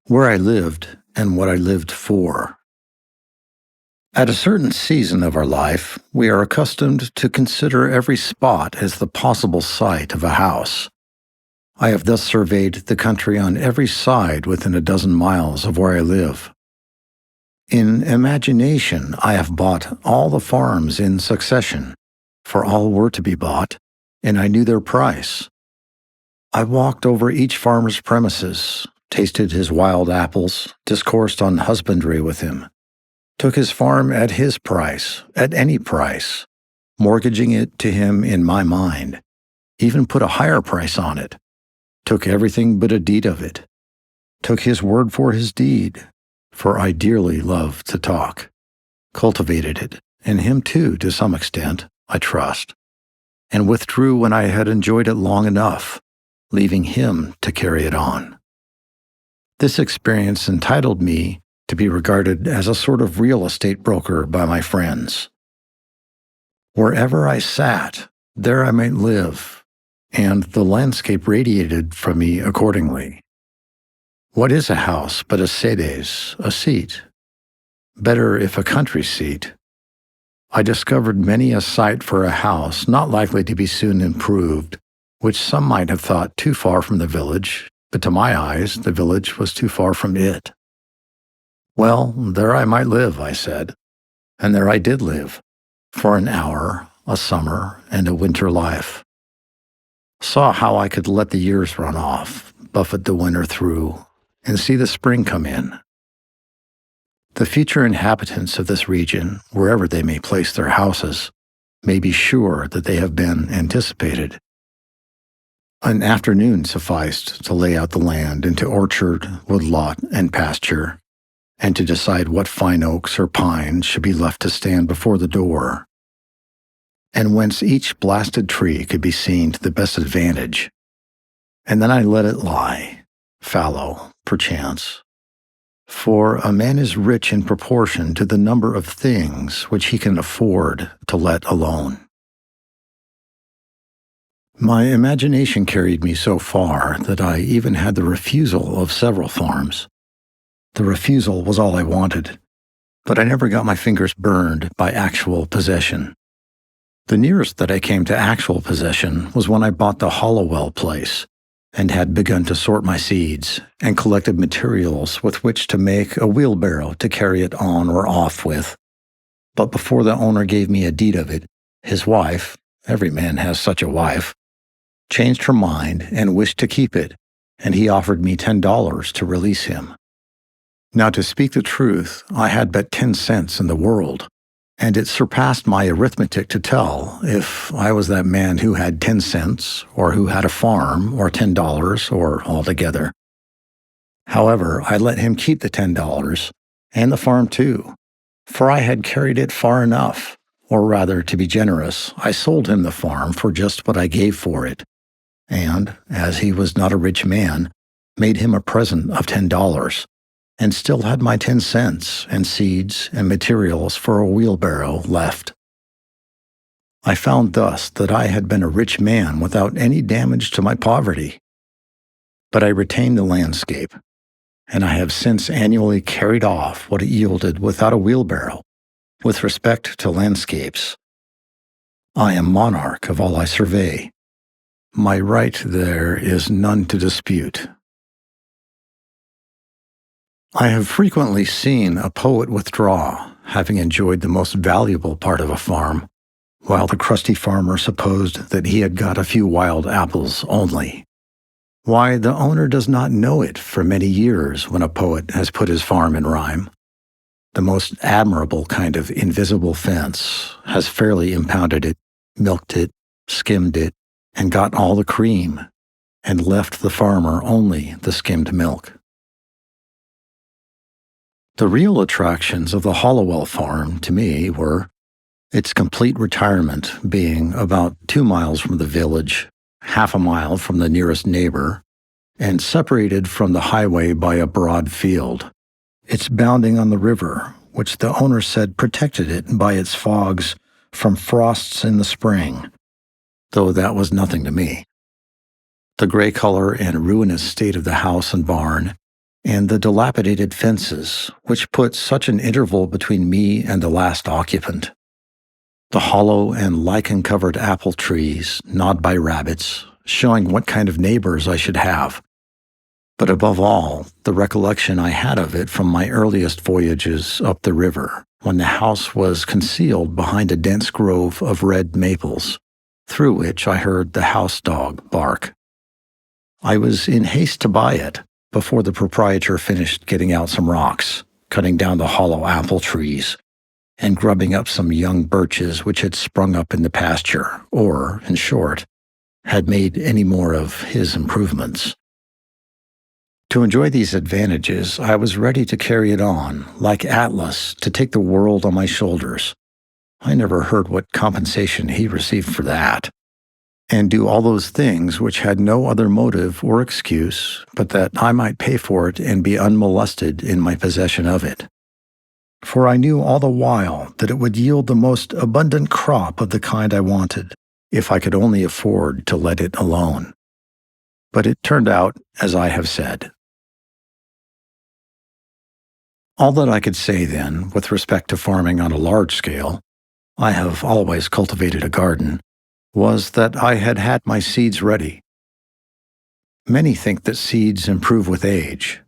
Where I lived and what I lived for. At a certain season of our life, we are accustomed to consider every spot as the possible site of a house. I have thus surveyed the country on every side within a dozen miles of where I live. In imagination, I have bought all the farms in succession, for all were to be bought, and I knew their price. I walked over each farmer's premises, tasted his wild apples, discoursed on husbandry with him, took his farm at his price, at any price, mortgaging it to him in my mind, even put a higher price on it, took everything but a deed of it, took his word for his deed, for I dearly love to talk, cultivated it, and him too to some extent, I trust, and withdrew when I had enjoyed it long enough, leaving him to carry it on. This experience entitled me to be regarded as a sort of real estate broker by my friends. Wherever I sat, there I might live, and the landscape radiated from me accordingly. What is a house but a sedes, a seat? Better if a country seat. I discovered many a site for a house not likely to be soon improved, which some might have thought too far from the village, but to my eyes the village was too far from it. Well, there I might live, I said, and there I did live, for an hour, a summer, and a winter life. Saw how I could let the years run off, buffet the winter through, and see the spring come in. The future inhabitants of this region, wherever they may place their houses, may be sure that they have been anticipated. An afternoon sufficed to lay out the land into orchard, woodlot, and pasture, and to decide what fine oaks or pines should be left to stand before the door, and whence each blasted tree could be seen to the best advantage. And then I let it lie, fallow, perchance. For a man is rich in proportion to the number of things which he can afford to let alone. My imagination carried me so far that I even had the refusal of several farms. The refusal was all I wanted, but I never got my fingers burned by actual possession. The nearest that I came to actual possession was when I bought the Hollowell place and had begun to sort my seeds and collected materials with which to make a wheelbarrow to carry it on or off with. But before the owner gave me a deed of it, his wife, every man has such a wife, changed her mind and wished to keep it, and he offered me $10 to release him. Now, to speak the truth, I had but 10 cents in the world, and it surpassed my arithmetic to tell if I was that man who had 10 cents, or who had a farm, or $10, or altogether. However, I let him keep the $10, and the farm too, for I had carried it far enough, or rather, to be generous, I sold him the farm for just what I gave for it, and, as he was not a rich man, made him a present of $10, and still had my 10 cents and seeds and materials for a wheelbarrow left. I found thus that I had been a rich man without any damage to my poverty. But I retained the landscape, and I have since annually carried off what it yielded without a wheelbarrow, with respect to landscapes. I am monarch of all I survey. My right there is none to dispute. I have frequently seen a poet withdraw, having enjoyed the most valuable part of a farm, while the crusty farmer supposed that he had got a few wild apples only. Why, the owner does not know it for many years when a poet has put his farm in rhyme. The most admirable kind of invisible fence has fairly impounded it, milked it, skimmed it, and got all the cream, and left the farmer only the skimmed milk. The real attractions of the Hollowell farm, to me, were its complete retirement being about 2 miles from the village, half a mile from the nearest neighbor, and separated from the highway by a broad field, its bounding on the river, which the owner said protected it by its fogs from frosts in the spring, though that was nothing to me. The gray color and ruinous state of the house and barn, and the dilapidated fences, which put such an interval between me and the last occupant. The hollow and lichen-covered apple trees, gnawed by rabbits, showing what kind of neighbors I should have. But above all, the recollection I had of it from my earliest voyages up the river, when the house was concealed behind a dense grove of red maples, through which I heard the house dog bark. I was in haste to buy it, before the proprietor finished getting out some rocks, cutting down the hollow apple trees, and grubbing up some young birches which had sprung up in the pasture, or, in short, had made any more of his improvements. To enjoy these advantages, I was ready to carry it on, like Atlas, to take the world on my shoulders. I never heard what compensation he received for that. And do all those things which had no other motive or excuse but that I might pay for it and be unmolested in my possession of it. For I knew all the while that it would yield the most abundant crop of the kind I wanted, if I could only afford to let it alone. But it turned out as I have said. All that I could say then, with respect to farming on a large scale, I have always cultivated a garden, was that I had had my seeds ready. Many think that seeds improve with age.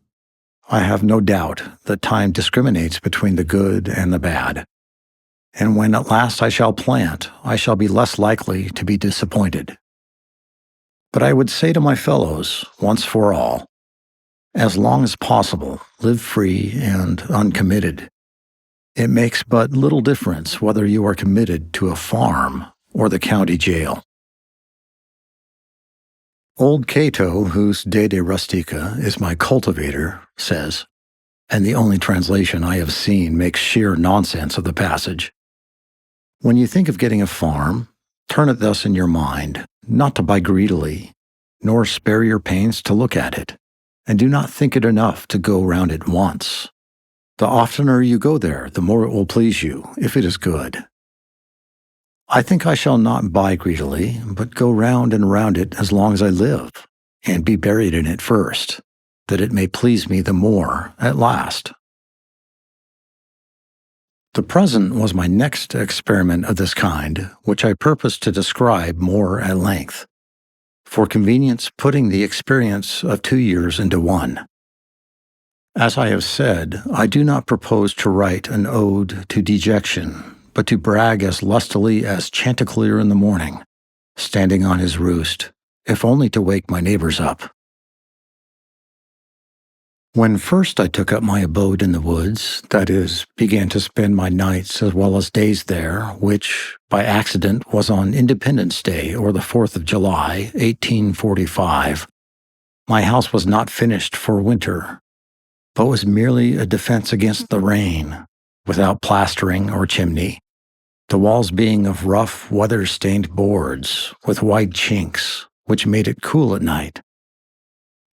I have no doubt that time discriminates between the good and the bad. And when at last I shall plant, I shall be less likely to be disappointed. But I would say to my fellows, once for all, as long as possible, live free and uncommitted. It makes but little difference whether you are committed to a farm or the county jail. Old Cato, whose De Rustica is my cultivator, says, and the only translation I have seen makes sheer nonsense of the passage, when you think of getting a farm, turn it thus in your mind, not to buy greedily, nor spare your pains to look at it, and do not think it enough to go round it once. The oftener you go there, the more it will please you, if it is good. I think I shall not buy greedily, but go round and round it as long as I live, and be buried in it first, that it may please me the more at last. The present was my next experiment of this kind, which I purpose to describe more at length, for convenience putting the experience of 2 years into one. As I have said, I do not propose to write an ode to dejection, but to brag as lustily as Chanticleer in the morning, standing on his roost, if only to wake my neighbors up. When first I took up my abode in the woods, that is, began to spend my nights as well as days there, which, by accident, was on Independence Day or the 4th of July, 1845, my house was not finished for winter, but was merely a defense against the rain, without plastering or chimney, the walls being of rough, weather-stained boards with wide chinks, which made it cool at night.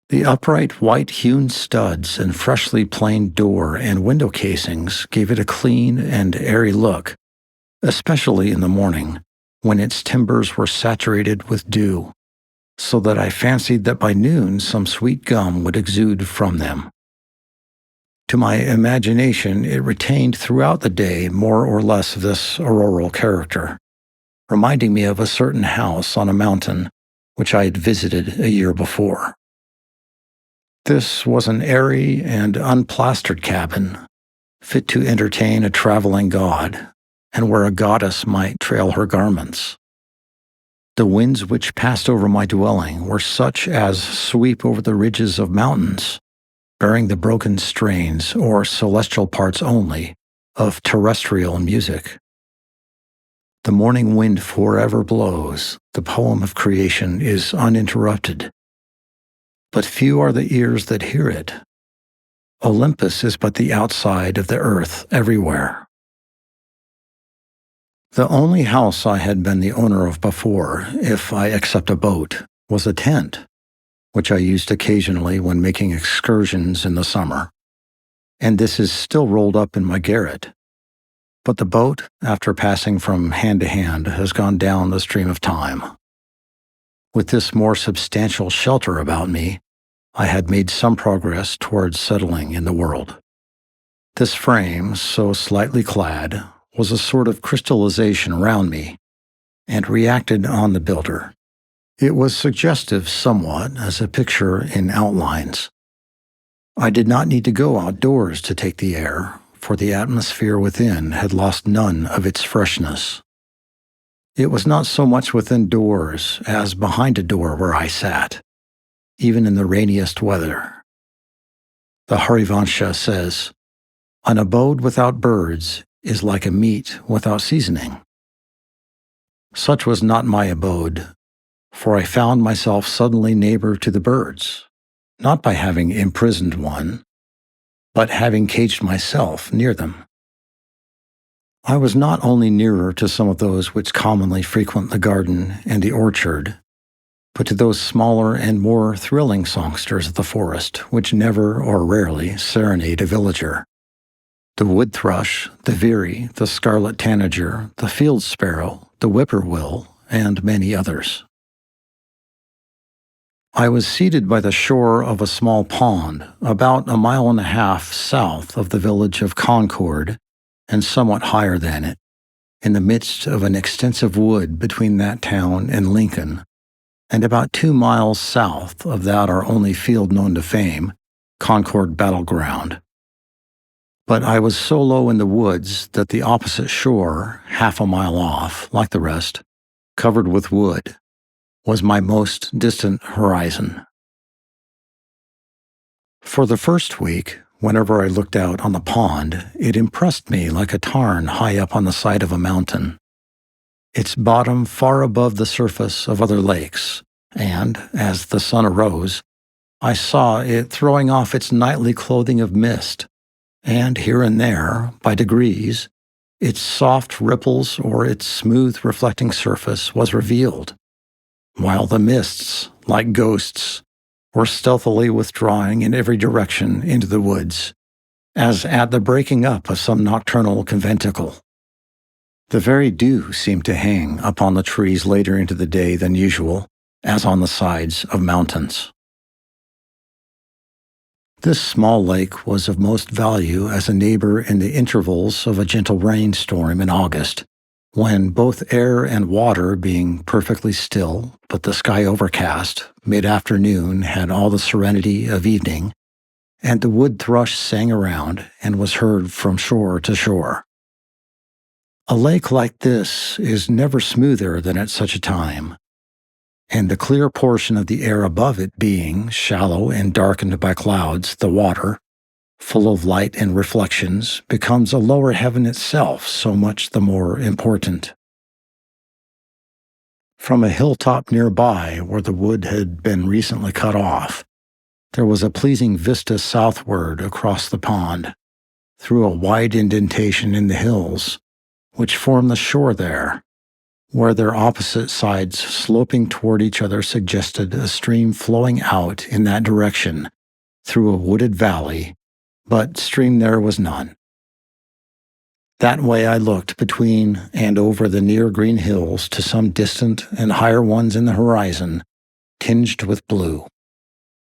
The upright white-hewn studs and freshly planed door and window casings gave it a clean and airy look, especially in the morning, when its timbers were saturated with dew, so that I fancied that by noon some sweet gum would exude from them. To my imagination, it retained throughout the day more or less of this auroral character, reminding me of a certain house on a mountain which I had visited a year before. This was an airy and unplastered cabin, fit to entertain a traveling god, and where a goddess might trail her garments. The winds which passed over my dwelling were such as sweep over the ridges of mountains, bearing the broken strains or celestial parts only of terrestrial music. The morning wind forever blows, the poem of creation is uninterrupted. But few are the ears that hear it. Olympus is but the outside of the earth everywhere. The only house I had been the owner of before, if I except a boat, was a tent, which I used occasionally when making excursions in the summer, and this is still rolled up in my garret. But the boat, after passing from hand to hand, has gone down the stream of time. With this more substantial shelter about me, I had made some progress towards settling in the world. This frame, so slightly clad, was a sort of crystallization around me, and reacted on the builder. It was suggestive somewhat as a picture in outlines. I did not need to go outdoors to take the air, for the atmosphere within had lost none of its freshness. It was not so much within doors as behind a door where I sat, even in the rainiest weather. The Harivansha says, "An abode without birds is like a meat without seasoning." Such was not my abode, for I found myself suddenly neighbor to the birds, not by having imprisoned one, but having caged myself near them. I was not only nearer to some of those which commonly frequent the garden and the orchard, but to those smaller and more thrilling songsters of the forest which never or rarely serenade a villager. The wood thrush, the veery, the scarlet tanager, the field sparrow, the whippoorwill, and many others. I was seated by the shore of a small pond about 1.5 miles south of the village of Concord and somewhat higher than it, in the midst of an extensive wood between that town and Lincoln, and about 2 miles south of that our only field known to fame, Concord Battleground. But I was so low in the woods that the opposite shore, 1/2 mile off, like the rest, covered with wood, was my most distant horizon. For the first week, whenever I looked out on the pond, it impressed me like a tarn high up on the side of a mountain, its bottom far above the surface of other lakes, and, as the sun arose, I saw it throwing off its nightly clothing of mist, and here and there, by degrees, its soft ripples or its smooth reflecting surface was revealed, while the mists, like ghosts, were stealthily withdrawing in every direction into the woods, as at the breaking up of some nocturnal conventicle. The very dew seemed to hang upon the trees later into the day than usual, as on the sides of mountains. This small lake was of most value as a neighbor in the intervals of a gentle rainstorm in August, when both air and water being perfectly still, but the sky overcast, mid-afternoon had all the serenity of evening, and the wood thrush sang around and was heard from shore to shore. A lake like this is never smoother than at such a time, and the clear portion of the air above it being shallow and darkened by clouds, the water, full of light and reflections, becomes a lower heaven itself so much the more important. From a hilltop nearby, where the wood had been recently cut off, there was a pleasing vista southward across the pond, through a wide indentation in the hills, which form the shore there, where their opposite sides sloping toward each other suggested a stream flowing out in that direction through a wooded valley, but stream there was none. That way I looked between and over the near green hills to some distant and higher ones in the horizon, tinged with blue.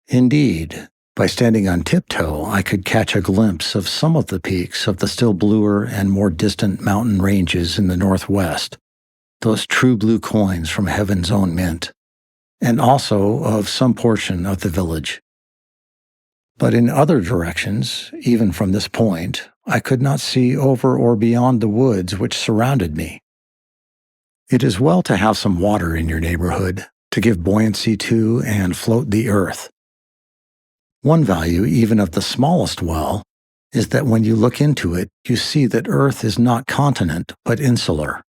Indeed, by standing on tiptoe, I could catch a glimpse of some of the peaks of the still bluer and more distant mountain ranges in the northwest, those true blue coins from heaven's own mint, and also of some portion of the village. But in other directions, even from this point, I could not see over or beyond the woods which surrounded me. It is well to have some water in your neighborhood, to give buoyancy to and float the earth. One value even of the smallest well is that when you look into it, you see that earth is not continent but insular.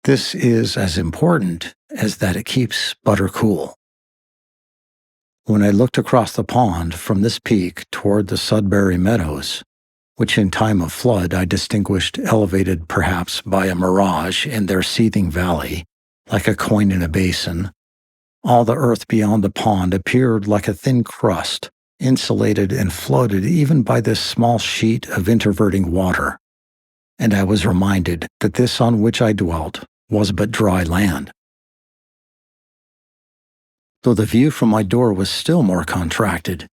This is as important as that it keeps butter cool. When I looked across the pond from this peak toward the Sudbury Meadows, which in time of flood I distinguished elevated perhaps by a mirage in their seething valley, like a coin in a basin, all the earth beyond the pond appeared like a thin crust, insulated and floated even by this small sheet of interverting water, and I was reminded that this on which I dwelt was but dry land. Though the view from my door was still more contracted,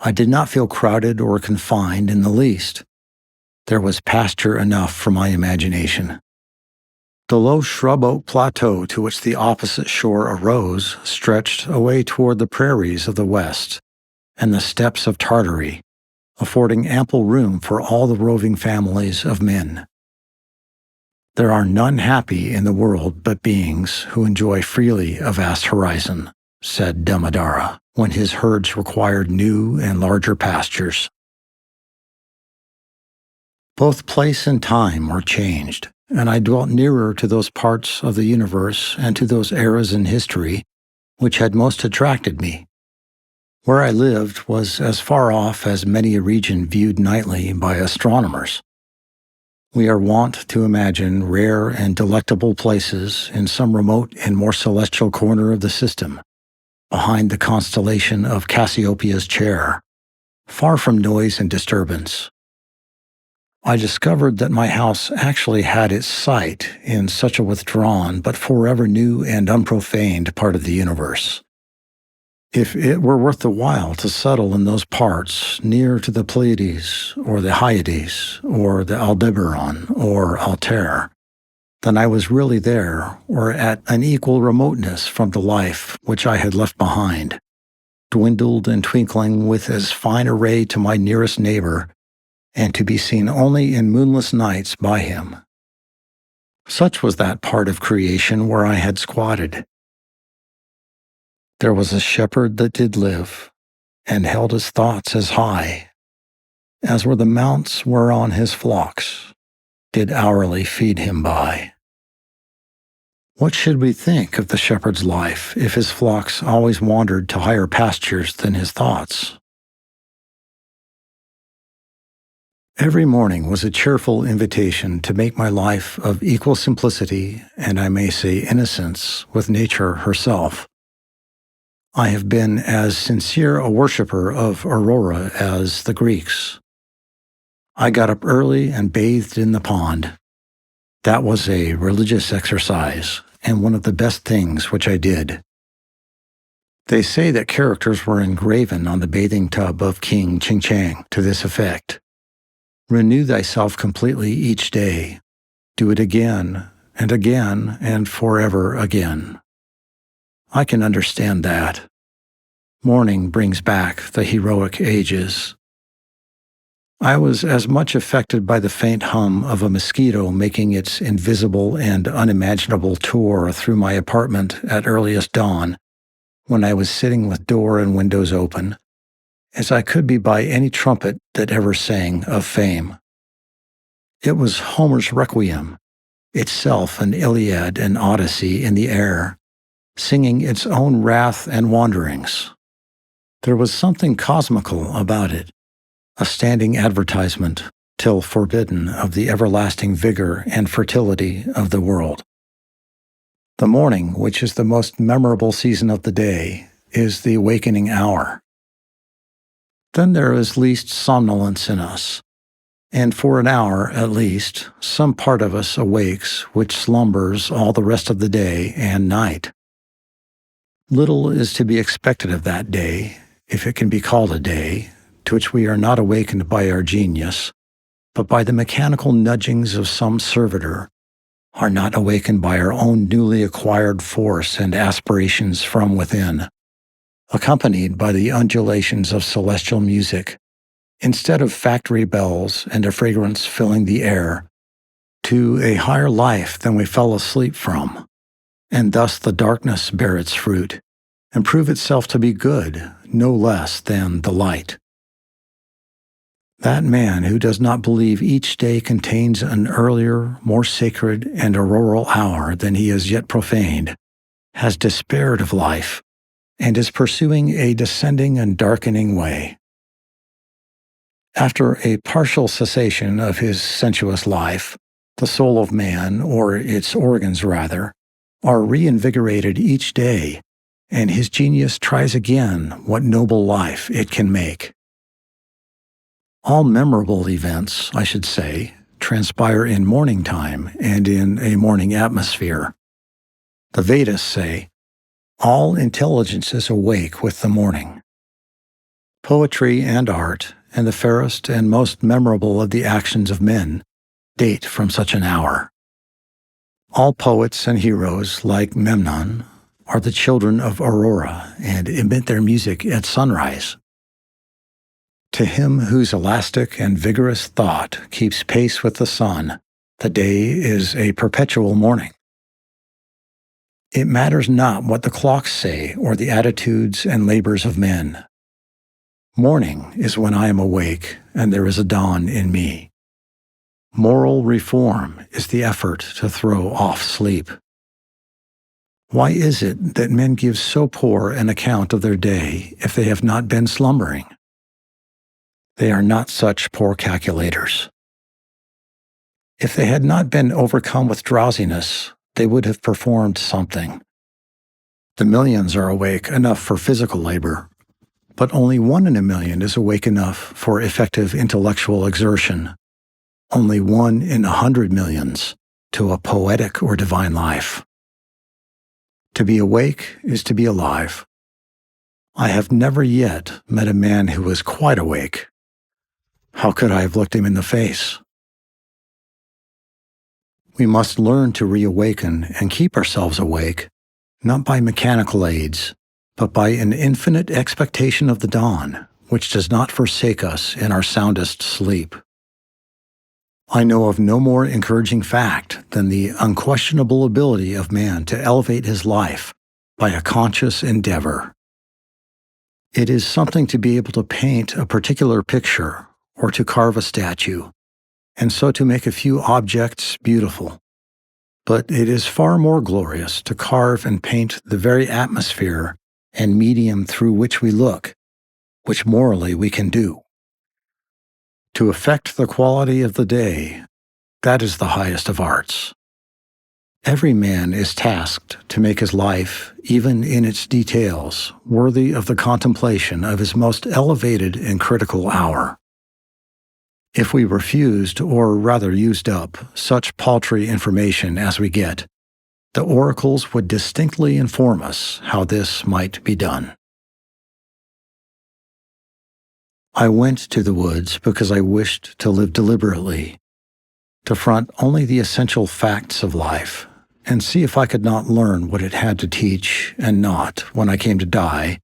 I did not feel crowded or confined in the least. There was pasture enough for my imagination. The low shrub oak plateau to which the opposite shore arose stretched away toward the prairies of the west and the steppes of Tartary, affording ample room for all the roving families of men. There are none happy in the world but beings who enjoy freely a vast horizon, said Damodara, when his herds required new and larger pastures. Both place and time were changed, and I dwelt nearer to those parts of the universe and to those eras in history which had most attracted me. Where I lived was as far off as many a region viewed nightly by astronomers. We are wont to imagine rare and delectable places in some remote and more celestial corner of the system, behind the constellation of Cassiopeia's chair, far from noise and disturbance. I discovered that my house actually had its site in such a withdrawn but forever new and unprofaned part of the universe. If it were worth the while to settle in those parts near to the Pleiades or the Hyades or the Aldebaran or Altair, then I was really there or at an equal remoteness from the life which I had left behind, dwindled and twinkling with as fine a ray to my nearest neighbor, and to be seen only in moonless nights by him. Such was that part of creation where I had squatted. There was a shepherd that did live, and held his thoughts as high, as were the mounts whereon his flocks did hourly feed him by. What should we think of the shepherd's life if his flocks always wandered to higher pastures than his thoughts? Every morning was a cheerful invitation to make my life of equal simplicity, and I may say innocence, with nature herself. I have been as sincere a worshipper of Aurora as the Greeks. I got up early and bathed in the pond. That was a religious exercise, and one of the best things which I did. They say that characters were engraven on the bathing tub of King Ching Chang to this effect: renew thyself completely each day. Do it again and forever again. I can understand that. Morning brings back the heroic ages. I was as much affected by the faint hum of a mosquito making its invisible and unimaginable tour through my apartment at earliest dawn, when I was sitting with door and windows open, as I could be by any trumpet that ever sang of fame. It was Homer's Requiem, itself an Iliad and Odyssey in the air, singing its own wrath and wanderings. There was something cosmical about it, a standing advertisement, till forbidden, of the everlasting vigor and fertility of the world. The morning, which is the most memorable season of the day, is the awakening hour. Then there is least somnolence in us, and for an hour, at least, some part of us awakes which slumbers all the rest of the day and night. Little is to be expected of that day, if it can be called a day, to which we are not awakened by our genius, but by the mechanical nudgings of some servitor, are not awakened by our own newly acquired force and aspirations from within, accompanied by the undulations of celestial music, instead of factory bells and a fragrance filling the air, to a higher life than we fell asleep from, and thus the darkness bear its fruit, and prove itself to be good, no less than the light. That man who does not believe each day contains an earlier, more sacred and auroral hour than he has yet profaned, has despaired of life, and is pursuing a descending and darkening way. After a partial cessation of his sensuous life, the soul of man, or its organs rather, are reinvigorated each day, and his genius tries again what noble life it can make. All memorable events, I should say, transpire in morning time and in a morning atmosphere. The Vedas say, All intelligence is awake with the morning. Poetry and art, and the fairest and most memorable of the actions of men, date from such an hour. All poets and heroes, like Memnon, are the children of Aurora and emit their music at sunrise. To him whose elastic and vigorous thought keeps pace with the sun, the day is a perpetual morning. It matters not what the clocks say or the attitudes and labors of men. Morning is when I am awake and there is a dawn in me. Moral reform is the effort to throw off sleep. Why is it that men give so poor an account of their day if they have not been slumbering? They are not such poor calculators. If they had not been overcome with drowsiness, they would have performed something. The millions are awake enough for physical labor, but only 1 in a million is awake enough for effective intellectual exertion. Only 1 in 100 millions to a poetic or divine life. To be awake is to be alive. I have never yet met a man who was quite awake. How could I have looked him in the face? We must learn to reawaken and keep ourselves awake, not by mechanical aids, but by an infinite expectation of the dawn, which does not forsake us in our soundest sleep. I know of no more encouraging fact than the unquestionable ability of man to elevate his life by a conscious endeavor. It is something to be able to paint a particular picture or to carve a statue, and so to make a few objects beautiful. But it is far more glorious to carve and paint the very atmosphere and medium through which we look, which morally we can do. To affect the quality of the day, that is the highest of arts. Every man is tasked to make his life, even in its details, worthy of the contemplation of his most elevated and critical hour. If we refused, or rather used up, such paltry information as we get, the oracles would distinctly inform us how this might be done. I went to the woods because I wished to live deliberately, to front only the essential facts of life, and see if I could not learn what it had to teach and not, when I came to die,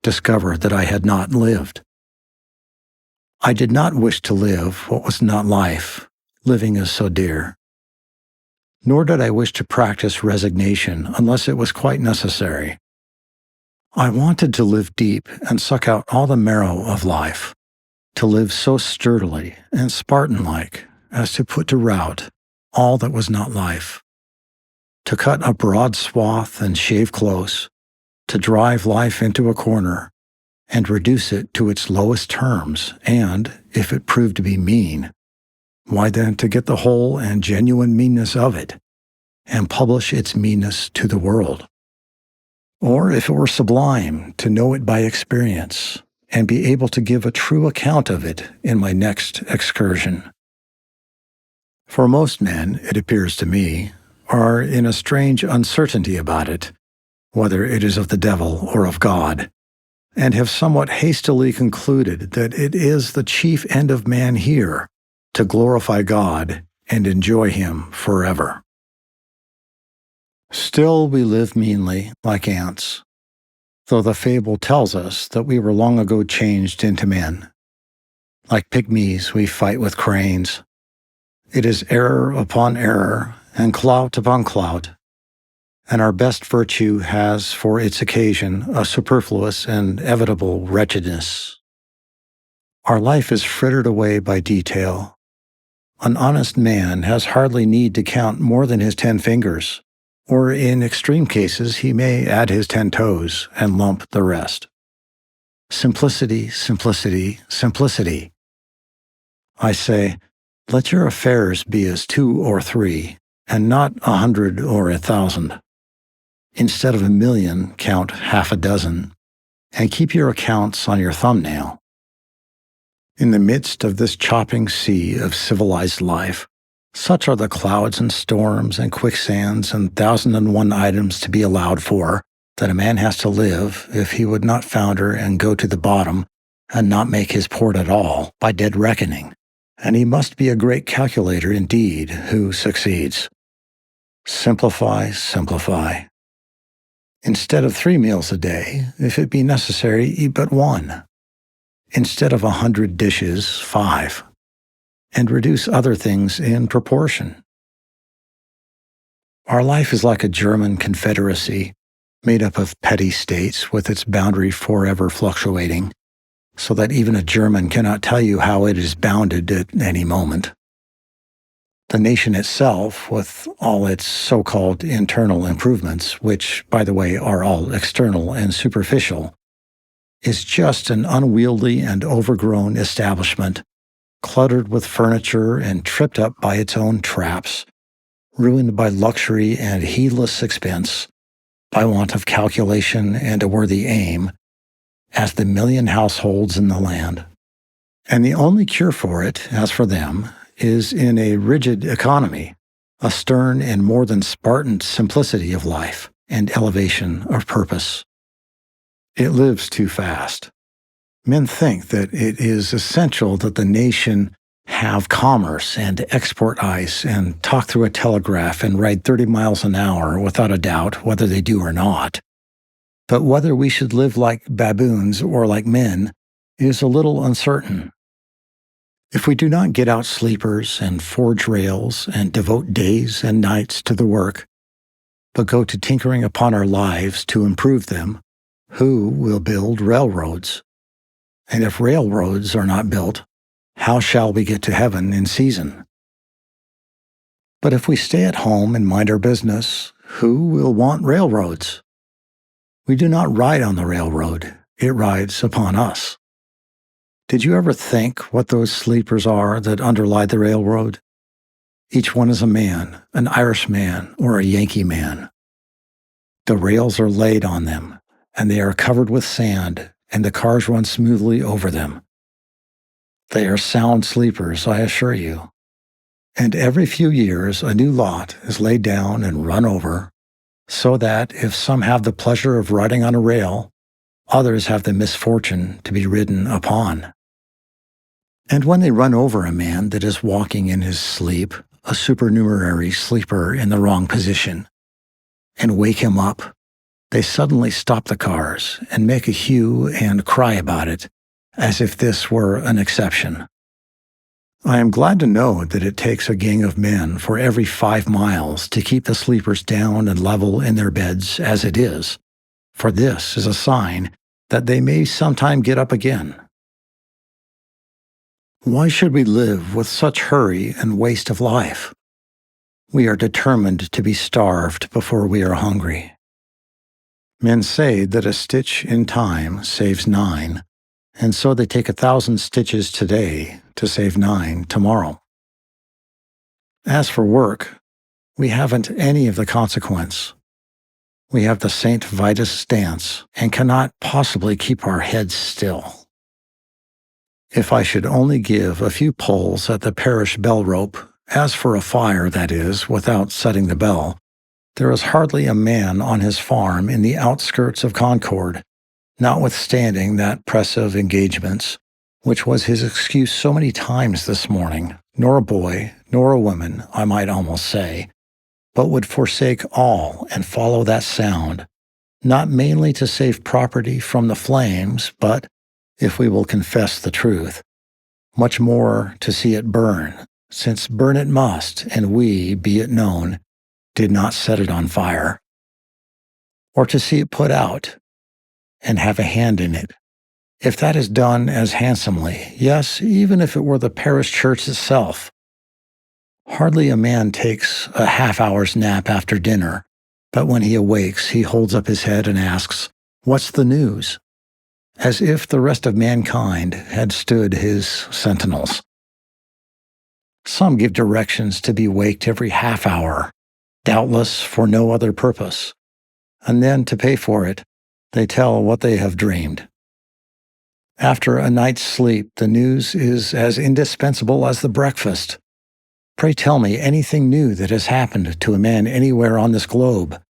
discover that I had not lived. I did not wish to live what was not life, living is so dear. Nor did I wish to practice resignation unless it was quite necessary. I wanted to live deep and suck out all the marrow of life, to live so sturdily and Spartan-like as to put to rout all that was not life, to cut a broad swath and shave close, to drive life into a corner, and reduce it to its lowest terms, and, if it proved to be mean, why then to get the whole and genuine meanness of it, and publish its meanness to the world. Or if it were sublime, to know it by experience, and be able to give a true account of it in my next excursion. For most men, it appears to me, are in a strange uncertainty about it, whether it is of the devil or of God, and have somewhat hastily concluded that it is the chief end of man here to glorify God and enjoy Him forever. Still we live meanly, like ants, though the fable tells us that we were long ago changed into men. Like pygmies, we fight with cranes. It is error upon error, and clout upon clout, and our best virtue has for its occasion a superfluous and evitable wretchedness. Our life is frittered away by detail. An honest man has hardly need to count more than his 10 fingers, or in extreme cases he may add his 10 toes and lump the rest. Simplicity, simplicity, simplicity. I say, let your affairs be as 2 or 3, and not 100 or 1,000. Instead of 1,000,000, count half a dozen, and keep your accounts on your thumbnail. In the midst of this chopping sea of civilized life, such are the clouds and storms and quicksands and 1,001 items to be allowed for, that a man has to live if he would not founder and go to the bottom and not make his port at all by dead reckoning. And he must be a great calculator indeed who succeeds. Simplify, simplify. Instead of 3 meals a day, if it be necessary, eat but 1. Instead of 100 dishes, 5. And reduce other things in proportion. Our life is like a German confederacy made up of petty states with its boundary forever fluctuating, so that even a German cannot tell you how it is bounded at any moment. The nation itself, with all its so-called internal improvements, which, by the way, are all external and superficial, is just an unwieldy and overgrown establishment, cluttered with furniture and tripped up by its own traps, ruined by luxury and heedless expense, by want of calculation and a worthy aim, as the million households in the land. And the only cure for it, as for them, is in a rigid economy, a stern and more than Spartan simplicity of life and elevation of purpose. It lives too fast. Men think that it is essential that the nation have commerce and export ice and talk through a telegraph and ride 30 miles an hour without a doubt whether they do or not. But whether we should live like baboons or like men is a little uncertain. If we do not get out sleepers and forge rails and devote days and nights to the work, but go to tinkering upon our lives to improve them, who will build railroads? And if railroads are not built, how shall we get to heaven in season? But if we stay at home and mind our business, who will want railroads? We do not ride on the railroad, it rides upon us. Did you ever think what those sleepers are that underlie the railroad? Each one is a man, an Irish man or a Yankee man. The rails are laid on them, and they are covered with sand, and the cars run smoothly over them. They are sound sleepers, I assure you. And every few years a new lot is laid down and run over, so that if some have the pleasure of riding on a rail, others have the misfortune to be ridden upon. And when they run over a man that is walking in his sleep, a supernumerary sleeper in the wrong position, and wake him up, they suddenly stop the cars and make a hue and cry about it, as if this were an exception. I am glad to know that it takes a gang of men for every 5 miles to keep the sleepers down and level in their beds as it is, for this is a sign that they may sometime get up again. Why should we live with such hurry and waste of life? We are determined to be starved before we are hungry. Men say that a stitch in time saves 9, and so they take 1,000 stitches today to save 9 tomorrow. As for work, we haven't any of the consequence. We have the St. Vitus stance and cannot possibly keep our heads still. If I should only give a few pulls at the parish bell rope, as for a fire, that is, without setting the bell, there is hardly a man on his farm in the outskirts of Concord, notwithstanding that press of engagements, which was his excuse so many times this morning, nor a boy, nor a woman, I might almost say, but would forsake all and follow that sound, not mainly to save property from the flames, but, if we will confess the truth, much more to see it burn, since burn it must, and we, be it known, did not set it on fire. Or to see it put out, and have a hand in it. If that is done as handsomely, yes, even if it were the parish church itself. Hardly a man takes a half-hour's nap after dinner, but when he awakes he holds up his head and asks, "What's the news?" as if the rest of mankind had stood his sentinels. Some give directions to be waked every half hour, doubtless for no other purpose, and then to pay for it, they tell what they have dreamed. After a night's sleep, the news is as indispensable as the breakfast. Pray tell me anything new that has happened to a man anywhere on this globe.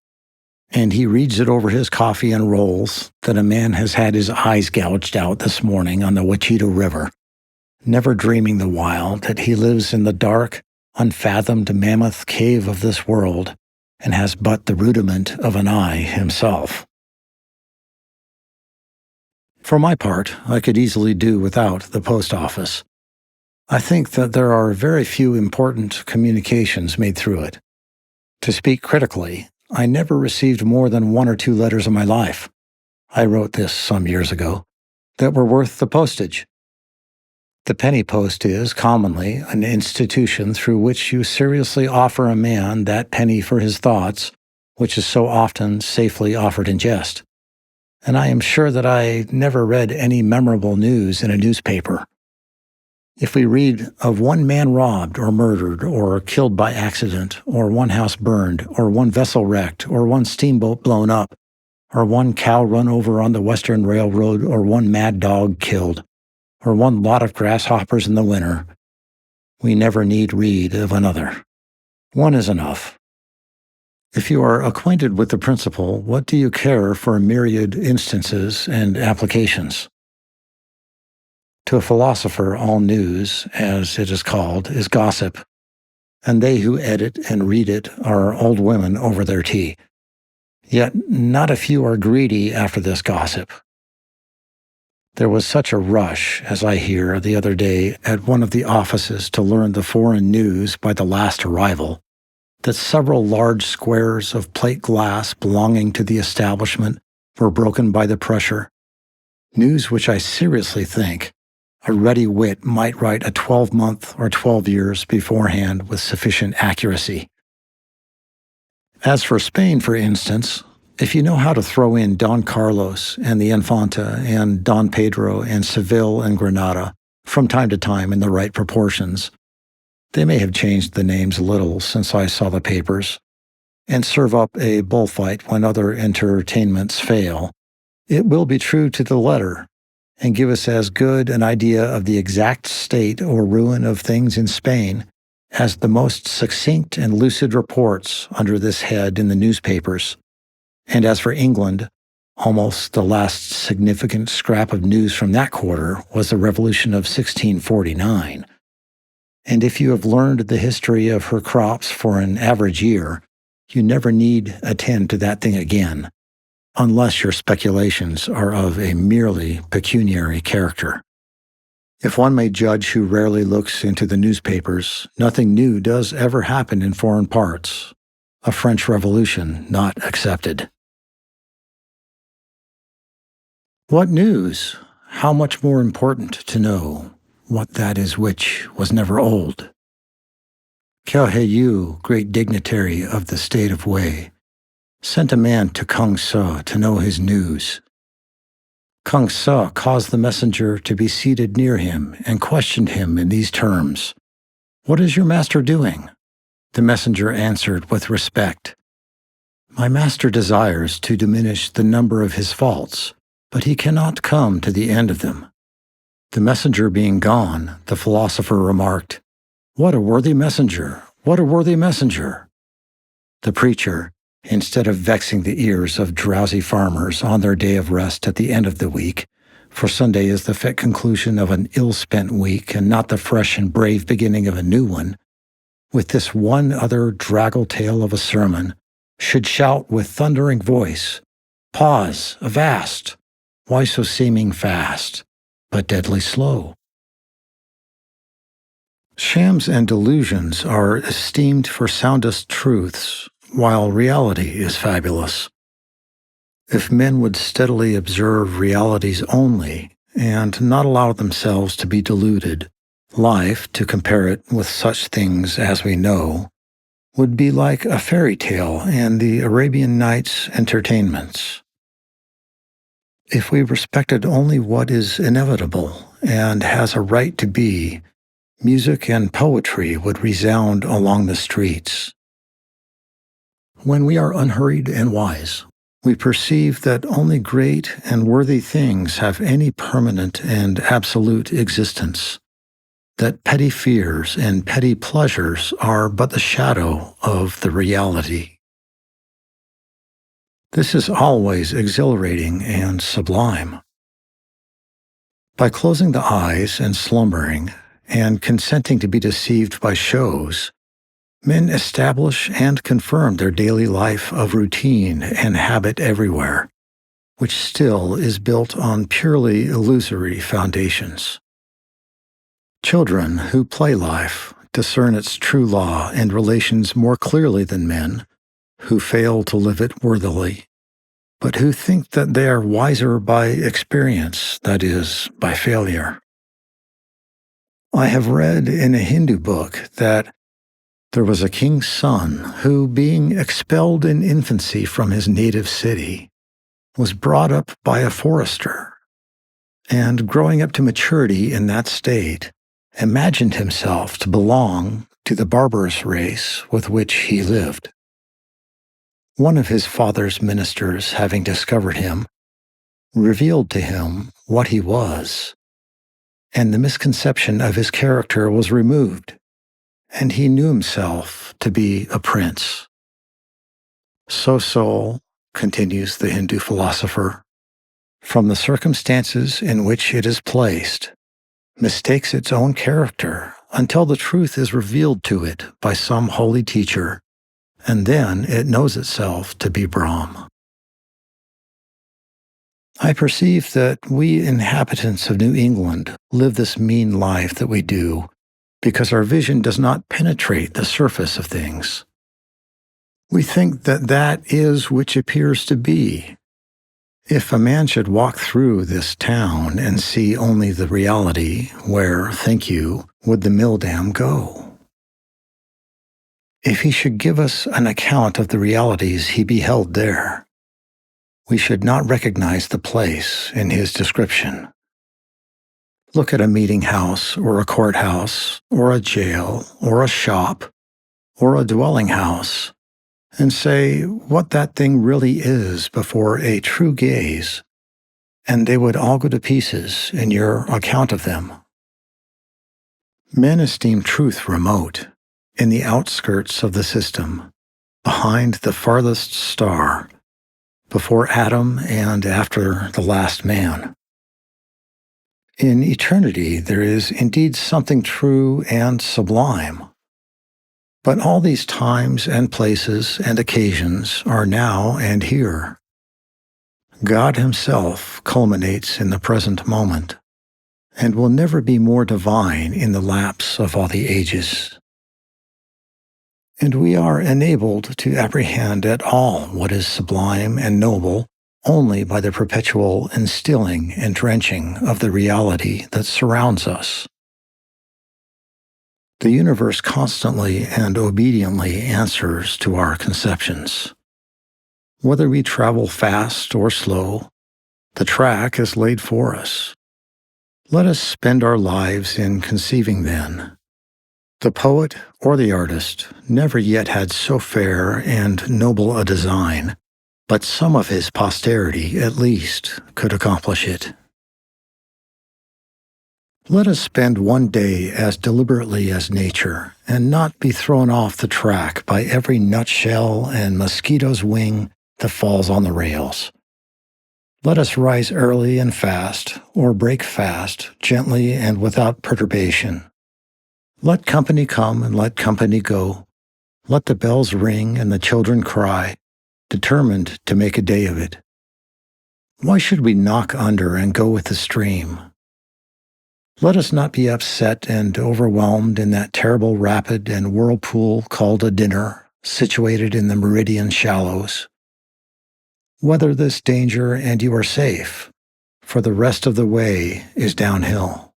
and he reads it over his coffee and rolls that a man has had his eyes gouged out this morning on the Wachita River, never dreaming the while that he lives in the dark, unfathomed mammoth cave of this world and has but the rudiment of an eye himself. For my part, I could easily do without the post office. I think that there are very few important communications made through it. To speak critically, I never received more than 1 or 2 letters in my life. I wrote this some years ago, that were worth the postage. The penny post is, commonly, an institution through which you seriously offer a man that penny for his thoughts, which is so often safely offered in jest. And I am sure that I never read any memorable news in a newspaper. If we read of one man robbed or murdered or killed by accident, or one house burned, or one vessel wrecked, or one steamboat blown up, or one cow run over on the Western Railroad, or one mad dog killed, or one lot of grasshoppers in the winter, we never need read of another. One is enough. If you are acquainted with the principle, what do you care for myriad instances and applications? To a philosopher, all news, as it is called, is gossip, and they who edit and read it are old women over their tea. Yet not a few are greedy after this gossip. There was such a rush, as I hear, the other day at one of the offices to learn the foreign news by the last arrival, that several large squares of plate glass belonging to the establishment were broken by the pressure, news which I seriously think a ready wit might write a 12-month or 12 years beforehand with sufficient accuracy. As for Spain, for instance, if you know how to throw in Don Carlos and the Infanta and Don Pedro and Seville and Granada from time to time in the right proportions, they may have changed the names a little since I saw the papers, and serve up a bullfight when other entertainments fail, it will be true to the letter, and give us as good an idea of the exact state or ruin of things in Spain as the most succinct and lucid reports under this head in the newspapers. And as for England, almost the last significant scrap of news from that quarter was the Revolution of 1649. And if you have learned the history of her crops for an average year, you never need attend to that thing again, unless your speculations are of a merely pecuniary character. If one may judge who rarely looks into the newspapers, nothing new does ever happen in foreign parts, a French Revolution not excepted. What news? How much more important to know what that is which was never old. Yu, great dignitary of the state of Wei, sent a man to Kung Sa to know his news. Kung Sa caused the messenger to be seated near him and questioned him in these terms: "What is your master doing?" The messenger answered with respect, "My master desires to diminish the number of his faults, but he cannot come to the end of them." The messenger being gone, the philosopher remarked, "What a worthy messenger! What a worthy messenger!" The preacher, instead of vexing the ears of drowsy farmers on their day of rest at the end of the week, for Sunday is the fit conclusion of an ill-spent week and not the fresh and brave beginning of a new one, with this one other draggle-tail of a sermon, should shout with thundering voice, "Pause, avast! Why so seeming fast, but deadly slow?" Shams and delusions are esteemed for soundest truths, while reality is fabulous. If men would steadily observe realities only, and not allow themselves to be deluded, life, to compare it with such things as we know, would be like a fairy tale and the Arabian Nights entertainments. If we respected only what is inevitable and has a right to be, music and poetry would resound along the streets. When we are unhurried and wise, we perceive that only great and worthy things have any permanent and absolute existence, that petty fears and petty pleasures are but the shadow of the reality. This is always exhilarating and sublime. By closing the eyes and slumbering, and consenting to be deceived by shows, men establish and confirm their daily life of routine and habit everywhere, which still is built on purely illusory foundations. Children who play life discern its true law and relations more clearly than men who fail to live it worthily, but who think that they are wiser by experience, that is, by failure. I have read in a Hindu book that there was a king's son who, being expelled in infancy from his native city, was brought up by a forester, and growing up to maturity in that state, imagined himself to belong to the barbarous race with which he lived. One of his father's ministers, having discovered him, revealed to him what he was, and the misconception of his character was removed, and he knew himself to be a prince. So soul, continues the Hindu philosopher, from the circumstances in which it is placed, mistakes its own character until the truth is revealed to it by some holy teacher, and then it knows itself to be Brahm. I perceive that we inhabitants of New England live this mean life that we do because our vision does not penetrate the surface of things. We think that that is which appears to be. If a man should walk through this town and see only the reality, where, think you, would the mill dam go? If he should give us an account of the realities he beheld there, we should not recognize the place in his description. Look at a meeting house, or a courthouse, or a jail, or a shop, or a dwelling house, and say what that thing really is before a true gaze, and they would all go to pieces in your account of them. Men esteem truth remote, in the outskirts of the system, behind the farthest star, before Adam and after the last man. In eternity there is indeed something true and sublime. But all these times and places and occasions are now and here. God himself culminates in the present moment, and will never be more divine in the lapse of all the ages. And we are enabled to apprehend at all what is sublime and noble only by the perpetual instilling and drenching of the reality that surrounds us. The universe constantly and obediently answers to our conceptions. Whether we travel fast or slow, the track is laid for us. Let us spend our lives in conceiving then. The poet or the artist never yet had so fair and noble a design, but some of his posterity at least could accomplish it. Let us spend one day as deliberately as nature, and not be thrown off the track by every nutshell and mosquito's wing that falls on the rails. Let us rise early and fast, or break fast, gently and without perturbation. Let company come and let company go. Let the bells ring and the children cry, determined to make a day of it. Why should we knock under and go with the stream? Let us not be upset and overwhelmed in that terrible rapid and whirlpool called a dinner, situated in the meridian shallows. Weather this danger and you are safe, for the rest of the way is downhill.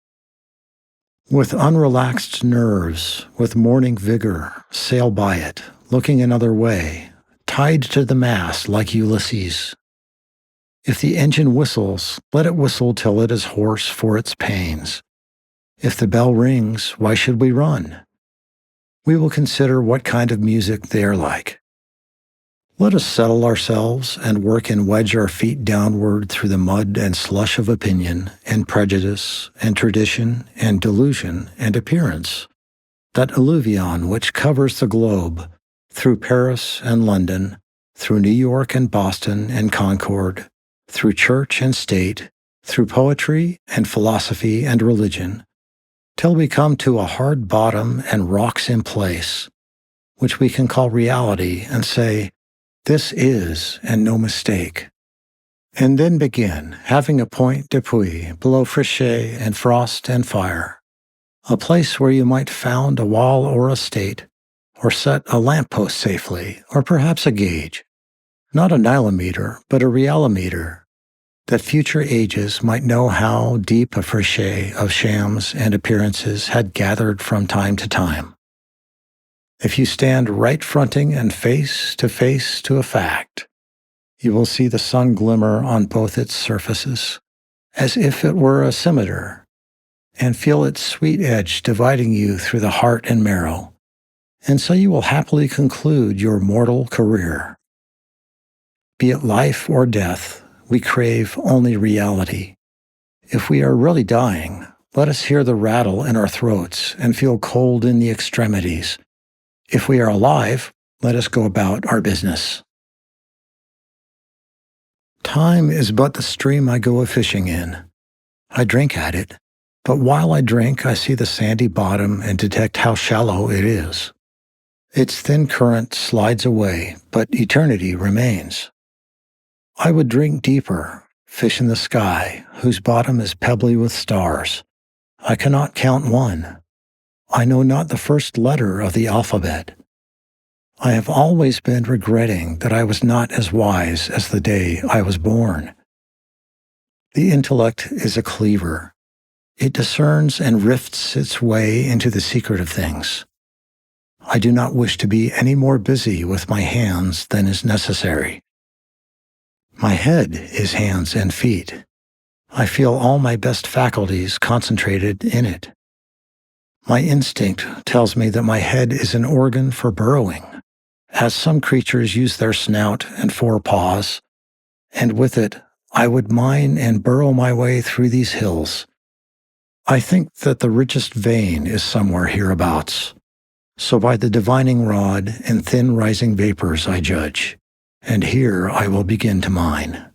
With unrelaxed nerves, with morning vigor, sail by it, looking another way, tied to the mast like Ulysses. If the engine whistles, let it whistle till it is hoarse for its pains. If the bell rings, why should we run? We will consider what kind of music they are like. Let us settle ourselves and work and wedge our feet downward through the mud and slush of opinion and prejudice and tradition and delusion and appearance, that alluvion which covers the globe, through Paris and London, through New York and Boston and Concord, through church and state, through poetry and philosophy and religion, till we come to a hard bottom and rocks in place, which we can call reality and say, this is and no mistake. And then begin having a point d'appui below Frichet and frost and fire, a place where you might found a wall or a state, or set a lamppost safely, or perhaps a gauge, not a nilometer, but a realometer, that future ages might know how deep a Frichet of shams and appearances had gathered from time to time. If you stand right fronting and face to a fact, you will see the sun glimmer on both its surfaces, as if it were a scimitar, and feel its sweet edge dividing you through the heart and marrow, and so you will happily conclude your mortal career. Be it life or death, we crave only reality. If we are really dying, let us hear the rattle in our throats and feel cold in the extremities. If we are alive, let us go about our business. Time is but the stream I go a-fishing in. I drink at it, but while I drink, I see the sandy bottom and detect how shallow it is. Its thin current slides away, but eternity remains. I would drink deeper, fish in the sky, whose bottom is pebbly with stars. I cannot count one. I know not the first letter of the alphabet. I have always been regretting that I was not as wise as the day I was born. The intellect is a cleaver. It discerns and rifts its way into the secret of things. I do not wish to be any more busy with my hands than is necessary. My head is hands and feet. I feel all my best faculties concentrated in it. My instinct tells me that my head is an organ for burrowing, as some creatures use their snout and forepaws, and with it I would mine and burrow my way through these hills. I think that the richest vein is somewhere hereabouts, so by the divining rod and thin rising vapors I judge, and here I will begin to mine.